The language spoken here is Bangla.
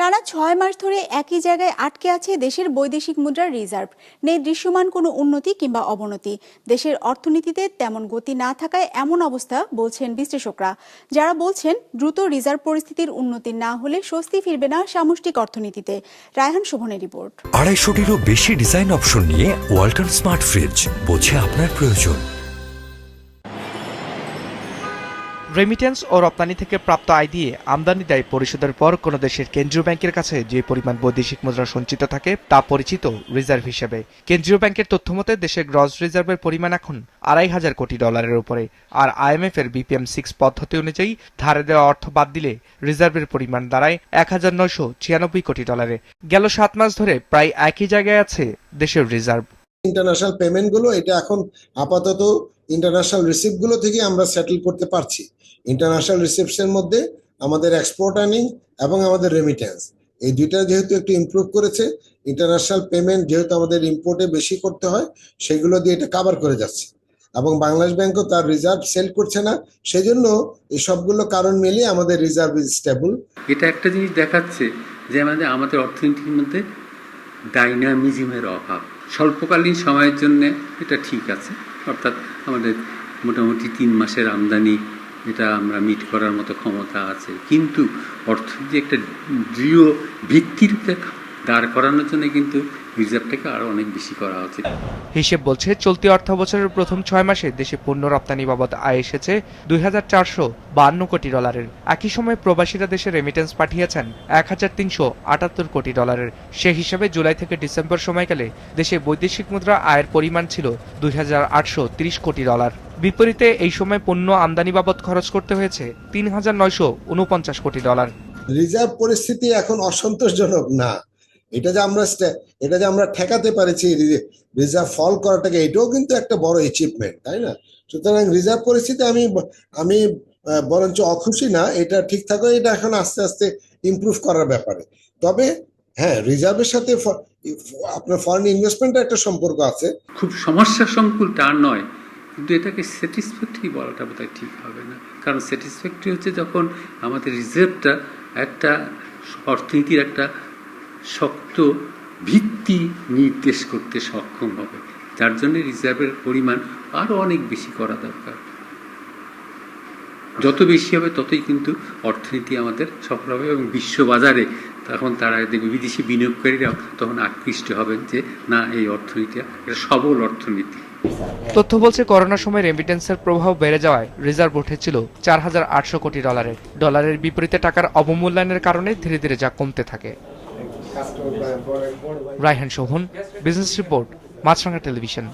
টানা ৬ মাস ধরে একই জায়গায় আটকে আছে দেশের বৈদেশিক মুদ্রার রিজার্ভ। নেই দৃশ্যমান কোনো উন্নতি কিংবা অবনতি। দেশের অর্থনীতিতে তেমন গতি না থাকায় এমন অবস্থা বলছেন বিশ্লেষকরা, যারা বলছেন দ্রুত রিজার্ভ পরিস্থিতির উন্নতি না হলে স্বস্তি ফিরবে না সামষ্টিক অর্থনীতিতে। রায়হান শোভনের রিপোর্ট। ২৫০টিরও বেশি ডিজাইন অপশন নিয়ে ওয়ালটন স্মার্ট ফ্রিজ, বোঝে আপনার প্রয়োজন। রেমিটেন্স ও রপ্তানি থেকে প্রাপ্ত আয় দিয়ে আমদানি দায় পরিশোধের পর কোনো দেশের কেন্দ্রীয় ব্যাংকের কাছে যে পরিমাণ বৈদেশিক মুদ্রা সঞ্চিত থাকে তা পরিচিত রিজার্ভ হিসেবে। কেন্দ্রীয় ব্যাংকের তথ্যমতে দেশের গ্রস রিজার্ভের পরিমাণ এখন $২৫০০ কোটি উপরে, আর IMF এর BPM6 পদ্ধতি অনুযায়ী ধারে দেওয়া অর্থ বাদ দিলে রিজার্ভের পরিমাণ দাঁড়ায় $১৯৯৯ কোটি। গেল ৭ মাস ধরে প্রায় একই জায়গায় আছে দেশের রিজার্ভ। ইন্টারন্যাশনাল পেমেন্ট গুলো এটা এখন আপাতত ইন্টারন্যাশনাল রিসিপ্ট গুলো থেকে আমরা সেটেল করতে পারছি। ইন্টারন্যাশনাল রিসিপ্টসের মধ্যে আমাদের এক্সপোর্ট আর্নিং এবং আমাদের রেমিটেন্স, এই দুইটা যেহেতু একটু ইমপ্রুভ করেছে, ইন্টারন্যাশনাল পেমেন্ট যেহেতু আমাদের ইম্পোর্টে বেশি করতে হয়, সেগুলো দিয়ে এটা কাভার করে যাচ্ছে। এবং বাংলাদেশ ব্যাংকও তার রিজার্ভ সেল করছে না, সেজন্য এই সবগুলো কারণ মিলিয়ে আমাদের রিজার্ভ ইজ স্টেবল। এটা একটা জিনিস দেখাচ্ছে যে আমাদের অর্থনীতির মধ্যে ডাইনামিজমের অভাব। স্বল্পকালীন সময়ের জন্য এটা ঠিক আছে, অর্থাৎ আমাদের মোটামুটি 3 মাসের আমদানি এটা আমরা মিট করার মতো ক্ষমতা আছে, কিন্তু অর্থনীতি একটা দৃঢ় ভিত্তির দাঁড় করানোর জন্য কিন্তু রিজার্ভটাকে আরো অনেক বেশি করা উচিত। হিসেব বলছে চলতি অর্থ বছরের প্রথম 6 মাসে দেশে পণ্য রপ্তানি বাবদ আয় এসেছে $২৪৫২ কোটি। একই সময় প্রবাসীরা দেশে রেমিটেন্স পাঠিয়েছেন $১৩৭৮ কোটি। সে হিসাবে জুলাই থেকে ডিসেম্বর সময়কালে দেশে বৈদেশিক মুদ্রা আয়ের পরিমাণ ছিল $২৮৩০ কোটি। বিপরীতে এই সময় পণ্য আমদানি বাবদ খরচ করতে হয়েছে $৩৯৪৯ কোটি। রিজার্ভ পরিস্থিতি এখন অসন্তোষজনক না। এটা যে আমরা ঠেকাতে পারেছি রিজার্ভ ফল করাটাকে, এটাও কিন্তু একটা বড় অ্যাচিভমেন্ট, তাই না? সুতরাং রিজার্ভ পরিস্থিতি আমি বরঞ্চ অখুশি না, এটা ঠিক থাকে। এটা এখন আস্তে আস্তে ইমপ্রুভ করার ব্যাপারে। তবে হ্যাঁ, রিজার্ভের সাথে আপনার ফরেন ইনভেস্টমেন্টের একটা সম্পর্ক আছে। খুব সমস্যা সংকুল তা নয়, কিন্তু এটাকে স্যাটিসফ্যাক্টরি বলাটা বোধহয় ঠিক হবে না। কারণ স্যাটিসফ্যাক্টরি হচ্ছে যখন আমাদের রিজার্ভটা একটা অর্থনীতির একটা শক্ত ভিত্তি নির্দেশ করতে সক্ষম হবে, যার জন্য রিজার্ভের পরিমাণ আরও অনেক বেশি করা দরকার। যত বেশি হবে ততই কিন্তু অর্থনীতি আমাদের সফল হবে, এবং বিশ্ববাজারে তখন তারা দেখবে বিদেশি বিনিয়োগকারীরাও তখন আকৃষ্ট হবেন যে না, এই অর্থনীতি একটা সবল অর্থনীতি। তথ্য বলছে করোনার সময় রেমিটেন্সের প্রভাব বেড়ে যাওয়ায় রিজার্ভ উঠেছিল $৪৮০০ কোটি। ডলারের বিপরীতে টাকার অবমূল্যায়নের কারণে ধীরে ধীরে যা কমতে থাকে। রায়হান শোভন, বিজনেস রিপোর্ট, মাছরাঙা টেলিভিশন।